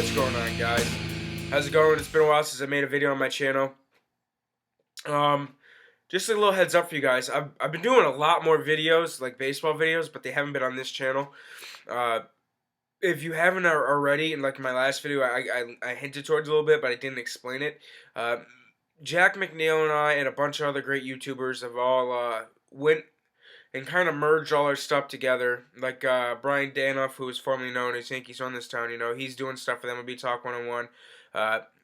What's going on, guys? How's it going? It's been a while since I made a video on my channel. Um, just a little heads up for you guys. I've been doing a lot more videos, like baseball videos, but they haven't been on this channel. Uh, if you haven't already, in like my last video, I hinted towards a little bit, but I didn't explain it. Uh, Jack McNeil and I and a bunch of other great YouTubers have all went and kind of merged all our stuff together. Like Brian Danoff, who was formerly known as Yankees on This Town, he's doing stuff for them. MLB Talk 101.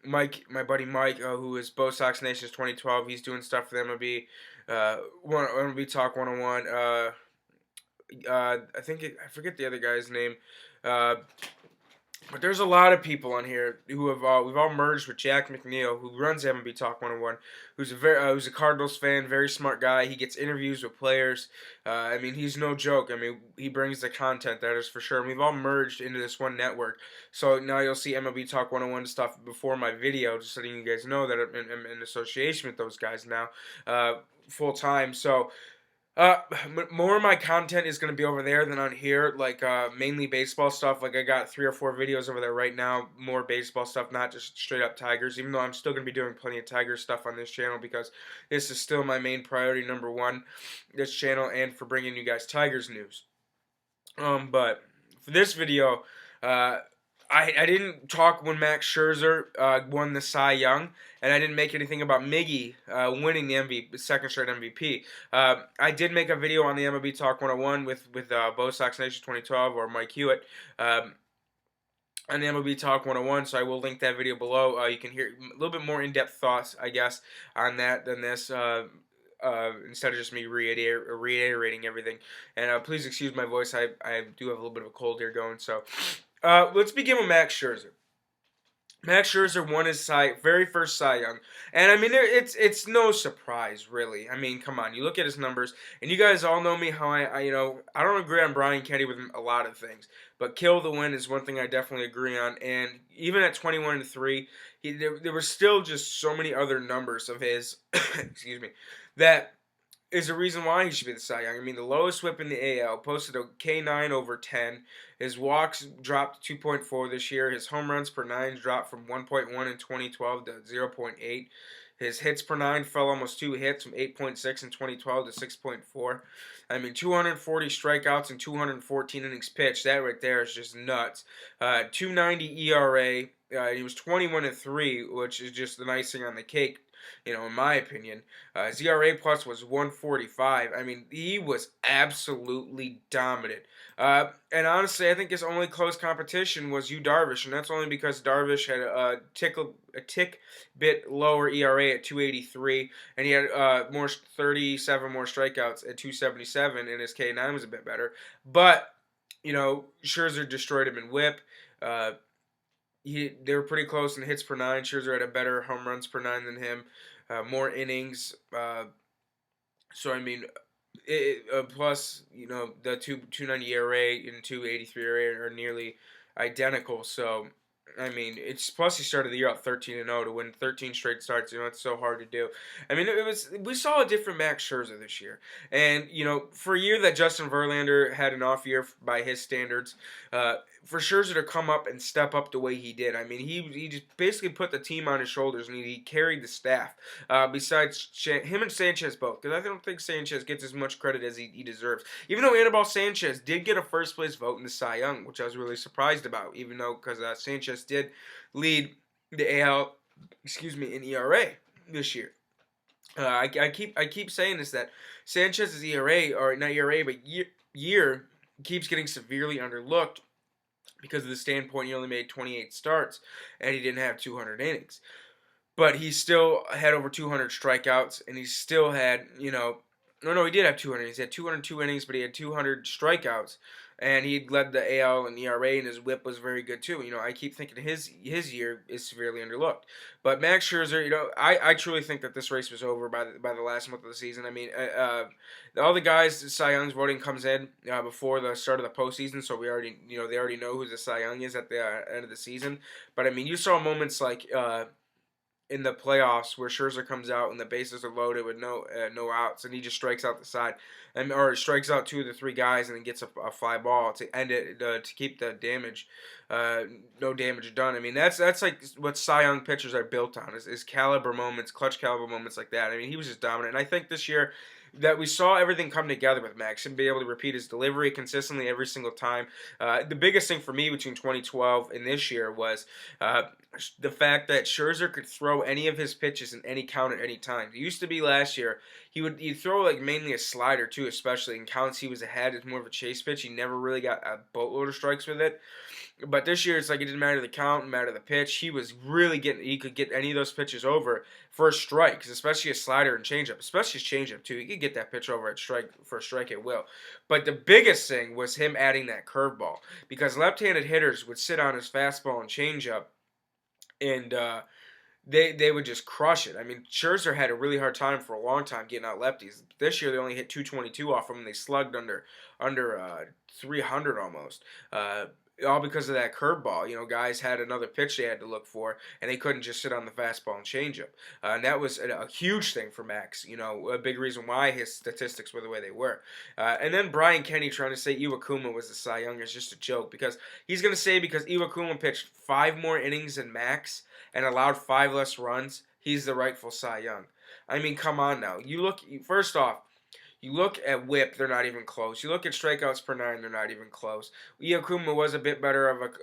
Mike, my buddy Mike, who is Bo Sox Nation's 2012, he's doing stuff for them. MLB Talk 101. I forget the other guy's name. Uh, but there's a lot of people on here who have we've all merged with Jack McNeil, who runs MLB Talk 101, who's a Cardinals fan, very smart guy. He gets interviews with players. He's no joke. He brings the content, that is for sure. And we've all merged into this one network. So now you'll see MLB Talk 101 stuff before my video, just letting you guys know that I'm in association with those guys now, full time. So. More of my content is going to be over there than on here, like mainly baseball stuff. Like I got 3 or 4 videos over there right now, more baseball stuff, not just straight up Tigers, even though I'm still going to be doing plenty of Tigers stuff on this channel because this is still my main priority, number one, this channel, and for bringing you guys Tigers news. But for this video, I didn't talk when Max Scherzer won the Cy Young, and I didn't make anything about Miggy winning the second straight MVP. I did make a video on the MLB Talk 101 with Bo Sox Nation 2012 or Mike Hewitt on the MLB Talk 101, so I will link that video below. You can hear a little bit more in-depth thoughts, I guess, on that than this. Instead of just me reiterating everything. And please excuse my voice. I do have a little bit of a cold here going, so... let's begin with Max Scherzer. Max Scherzer won his very first Cy Young, and it's no surprise, really. Come on, you look at his numbers, and you guys all know me how I don't agree on Brian Kenny with a lot of things, but kill the win is one thing I definitely agree on. And even at 21-3, there were still just so many other numbers of his, excuse me, that is a reason why he should be the Cy Young. The lowest whip in the AL, posted a K9 over 10. His walks dropped to 2.4 this year. His home runs per 9 dropped from 1.1 in 2012 to 0.8. His hits per 9 fell almost 2 hits from 8.6 in 2012 to 6.4. 240 strikeouts and 214 innings pitched. That right there is just nuts. 2.90 ERA. He was 21-3, which is just the icing on the cake, in my opinion. His ERA plus was 145. He was absolutely dominant. And honestly, I think his only close competition was Darvish, and that's only because Darvish had a tick bit lower ERA at 2.83, and he had 37 more strikeouts at 2.77, and his K9 was a bit better. But Scherzer destroyed him in WHIP. They were pretty close in hits per 9. Scherzer had a better home runs per 9 than him, more innings. Plus, the 2.90 ERA and 2.83 ERA are nearly identical. So, it's plus he started the year out 13-0 to win 13 straight starts. It's so hard to do. We saw a different Max Scherzer this year, and for a year that Justin Verlander had an off year by his standards, for Scherzer to come up and step up the way he did, he just basically put the team on his shoulders, and he carried the staff. Besides him and Sanchez both, because I don't think Sanchez gets as much credit as he deserves. Even though Anibal Sanchez did get a first place vote in the Cy Young, which I was really surprised about, even though because Sanchez did lead the AL, in ERA this year. I keep saying this, that Sanchez's ERA, or not ERA, but year keeps getting severely underlooked because of the standpoint he only made 28 starts and he didn't have 200 innings. But he still had over 200 strikeouts, and he still had, he did have 200. He had 202 innings, but he had 200 strikeouts. And he led the AL in ERA, and his WHIP was very good too. I keep thinking his year is severely underlooked. But Max Scherzer, I truly think that this race was over by the last month of the season. All the guys, the Cy Young's voting comes in before the start of the postseason, so we already, they already know who the Cy Young is at the end of the season. But you saw moments like in the playoffs where Scherzer comes out and the bases are loaded with no outs, and he just strikes out the side, and or strikes out two of the three guys and then gets a fly ball to end it, to keep the damage, no damage done. I mean, that's like what Cy Young pitchers are built on, is caliber moments, clutch caliber moments like that. I mean, he was just dominant, and I think this year that we saw everything come together with Max and be able to repeat his delivery consistently every single time. The biggest thing for me between 2012 and this year was the fact that Scherzer could throw any of his pitches in any count at any time. It used to be last year he'd throw like mainly a slider too, especially in counts he was ahead. It's more of a chase pitch. He never really got a boatload of strikes with it. But this year it's like it didn't matter the count, it mattered the pitch. He was really he could get any of those pitches over for strikes, especially a slider and changeup, especially his changeup too. He could get that pitch over at strike for a strike at will. But the biggest thing was him adding that curveball, because left-handed hitters would sit on his fastball and changeup, and they would just crush it. I mean, Scherzer had a really hard time for a long time getting out lefties. This year they only hit 222 off him, and they slugged under 300 almost. All because of that curveball. You know, guys had another pitch they had to look for, and they couldn't just sit on the fastball and changeup. And that was a huge thing for Max. You know, a big reason why his statistics were the way they were. And then Brian Kenny trying to say Iwakuma was the Cy Young is just a joke, because he's going to say because Iwakuma pitched 5 more innings than Max and allowed 5 less runs, he's the rightful Cy Young. I mean, come on now. First off, you look at whip, they're not even close. You look at strikeouts per 9, they're not even close. Iwakuma was a bit better of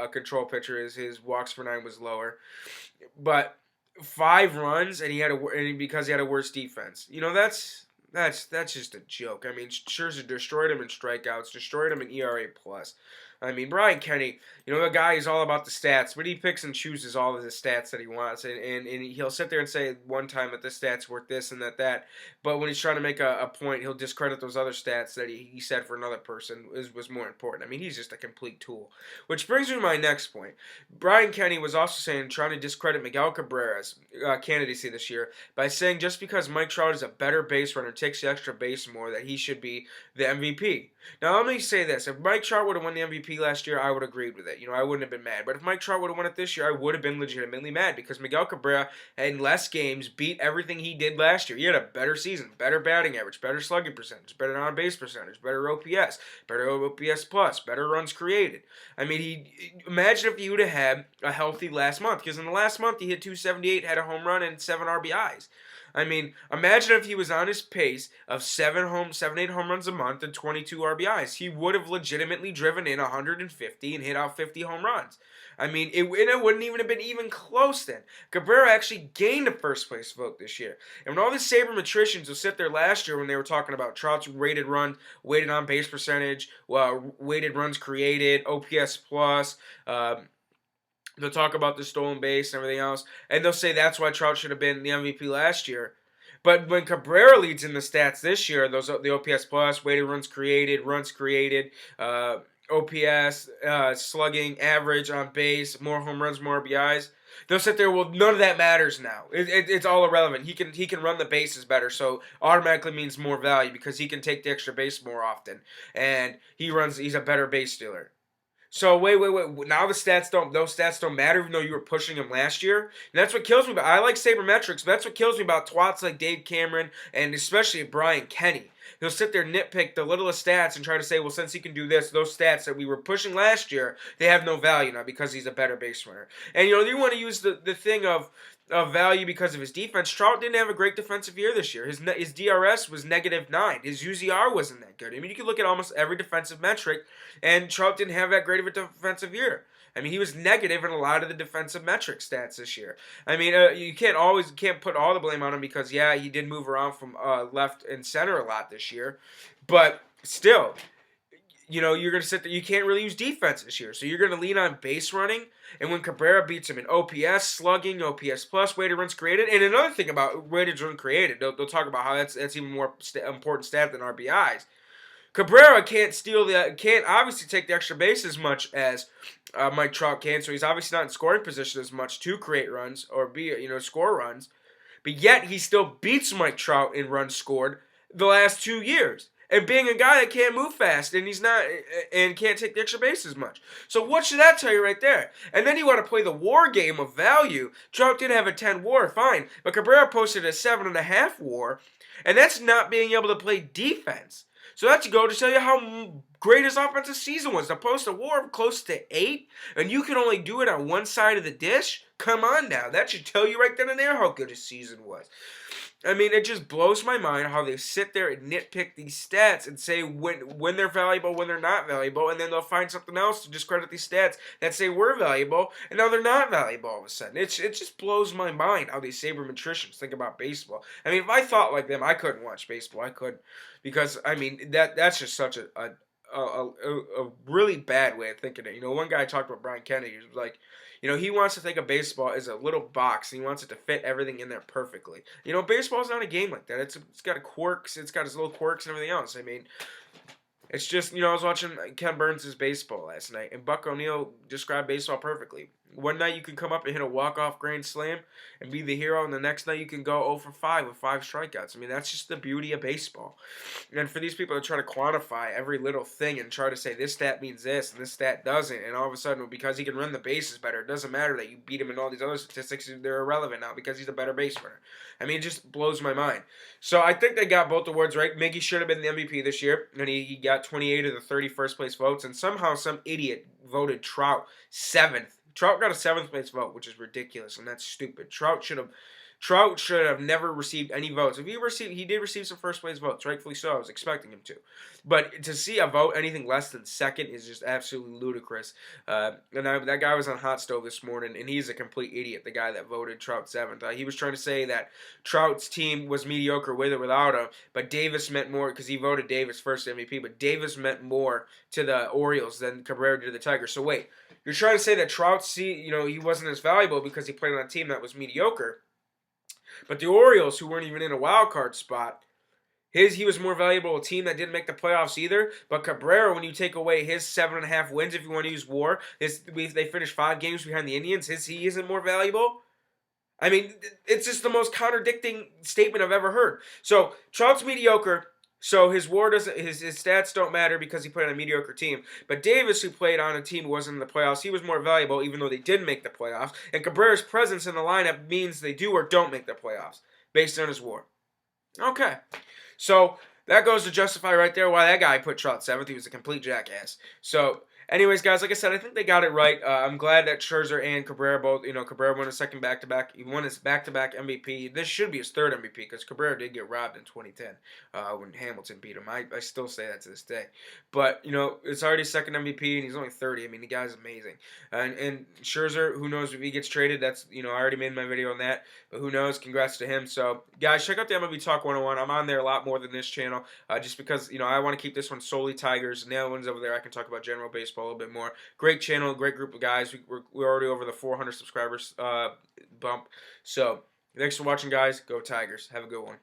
a control pitcher. His walks per 9 was lower. But 5 runs, and because he had a worse defense. You know, that's just a joke. I mean, Scherzer destroyed him in strikeouts, destroyed him in ERA plus. I mean, Brian Kenny, you know, the guy is all about the stats, but he picks and chooses all of the stats that he wants, and he'll sit there and say one time that this stat's worth this and that, but when he's trying to make a point, he'll discredit those other stats that he said for another person was more important. I mean, he's just a complete tool. Which brings me to my next point. Brian Kenny was also trying to discredit Miguel Cabrera's candidacy this year by saying just because Mike Trout is a better base runner, takes the extra base more, that he should be the MVP. Now, let me say this. If Mike Trout would have won the MVP last year, I would have agreed with it. You know, I wouldn't have been mad. But if Mike Trout would have won it this year, I would have been legitimately mad, because Miguel Cabrera, in less games, beat everything he did last year. He had a better season, better batting average, better slugging percentage, better on-base percentage, better OPS, better OPS plus, better runs created. I mean, imagine if he would have had a healthy last month, because in the last month he hit 278, had a home run, and 7 RBIs. I mean, imagine if he was on his pace of 7, 8 home runs a month and 22 RBIs. He would have legitimately driven in 150 and hit out 50 home runs. I mean, it wouldn't even have been even close then. Cabrera actually gained a first place vote this year. And when all the sabermetricians will sit there last year when they were talking about Trout's weighted on base percentage, weighted runs created, OPS plus, they'll talk about the stolen base and everything else, and they'll say that's why Trout should have been the MVP last year. But when Cabrera leads in the stats this year, the OPS plus, weighted runs created, OPS, slugging, average on base, more home runs, more RBIs, they'll sit there, well, none of that matters now. It's all irrelevant. He can run the bases better, so automatically means more value because he can take the extra base more often, and he's a better base stealer. So wait. Now those stats don't matter, even though you were pushing him last year. And that's what kills me. I like sabermetrics, but that's what kills me about twats like Dave Cameron and especially Brian Kenny. He'll sit there and nitpick the littlest stats and try to say, well, since he can do this, those stats that we were pushing last year, they have no value now because he's a better base runner. And you know, you want to use the thing of value because of his defense. Trout didn't have a great defensive year this year. His DRS was -9. His UZR wasn't that good. I mean, you can look at almost every defensive metric, and Trout didn't have that great of a defensive year. I mean, he was negative in a lot of the defensive metric stats this year. I mean, you can't put all the blame on him because, yeah, he did move around from left and center a lot this year. But still, you know, you're going to sit there. You can't really use defense this year. So you're going to lean on base running. And when Cabrera beats him in OPS, slugging, OPS plus, weighted runs created. And another thing about weighted runs created, they'll talk about how that's even more important stat than RBIs. Cabrera can't obviously take the extra base as much as Mike Trout can, so he's obviously not in scoring position as much to create runs or score runs. But yet he still beats Mike Trout in runs scored the last 2 years. and being a guy that can't move fast and he's not and can't take the extra bases much. So what should that tell you right there? And then you want to play the WAR game of value. Trout did have a 10 WAR, fine, but Cabrera posted a 7.5 WAR, and that's not being able to play defense. So that should go to tell you how great his offensive season was. To post a WAR of close to 8, and you can only do it on one side of the dish? Come on now. That should tell you right then and there how good his season was. I mean, it just blows my mind how they sit there and nitpick these stats and say when they're valuable, when they're not valuable, and then they'll find something else to discredit these stats that say we're valuable, and now they're not valuable all of a sudden. It just blows my mind how these sabermetricians think about baseball. I mean, if I thought like them, I couldn't watch baseball. I couldn't, because I mean that's just such a really bad way of thinking it. You know, one guy talked about Brian Kennedy. He was like, you know, he wants to think of baseball as a little box, and he wants it to fit everything in there perfectly. You know, baseball's not a game like that. It's got quirks. It's got its little quirks and everything else. I mean, it's just, you know, I was watching Ken Burns' baseball last night, and Buck O'Neil described baseball perfectly. One night you can come up and hit a walk-off grand slam and be the hero, and the next night you can go 0 for 5 with 5 strikeouts. I mean, that's just the beauty of baseball. And for these people to try to quantify every little thing and try to say this stat means this and this stat doesn't, and all of a sudden, because he can run the bases better, it doesn't matter that you beat him in all these other statistics, they're irrelevant now because he's a better base runner. I mean, it just blows my mind. So I think they got both awards right. Miggy should have been the MVP this year, and he got 28 of the 30 first-place votes, and somehow some idiot voted Trout 7th. Trout got a 7th place vote, which is ridiculous, and that's stupid. Trout should have never received any votes. He did receive some first place votes, rightfully so. I was expecting him to, but to see a vote anything less than 2nd is just absolutely ludicrous. That guy was on Hot Stove this morning, and he's a complete idiot. The guy that voted Trout 7th, he was trying to say that Trout's team was mediocre with or without him, but Davis meant more because he voted Davis first MVP. But Davis meant more to the Orioles than Cabrera did to the Tigers. So wait. You're trying to say that Trout, he wasn't as valuable because he played on a team that was mediocre. But the Orioles, who weren't even in a wild card spot, he was more valuable a team that didn't make the playoffs either. But Cabrera, when you take away his 7.5 wins, if you want to use WAR, they finished 5 games behind the Indians. He isn't more valuable. I mean, it's just the most contradicting statement I've ever heard. So Trout's mediocre. So his WAR doesn't, his stats don't matter because he played on a mediocre team. But Davis, who played on a team who wasn't in the playoffs, he was more valuable even though they did make the playoffs. And Cabrera's presence in the lineup means they do or don't make the playoffs based on his WAR. Okay. So that goes to justify right there why that guy put Trout 7th. He was a complete jackass. So anyways, guys, like I said, I think they got it right. I'm glad that Scherzer and Cabrera both, Cabrera won his second back-to-back. He won his back-to-back MVP. This should be his 3rd MVP because Cabrera did get robbed in 2010 when Hamilton beat him. I still say that to this day. But, it's already his 2nd MVP, and he's only 30. I mean, the guy's amazing. And Scherzer, who knows if he gets traded. That's, I already made my video on that. But who knows? Congrats to him. So, guys, check out the MLB Talk 101. I'm on there a lot more than this channel just because, I want to keep this one solely Tigers. And the other ones over there, I can talk about general baseball a little bit more. Great channel, great group of guys. We're already over the 400 subscribers bump. So, thanks for watching, guys. Go Tigers. Have a good one.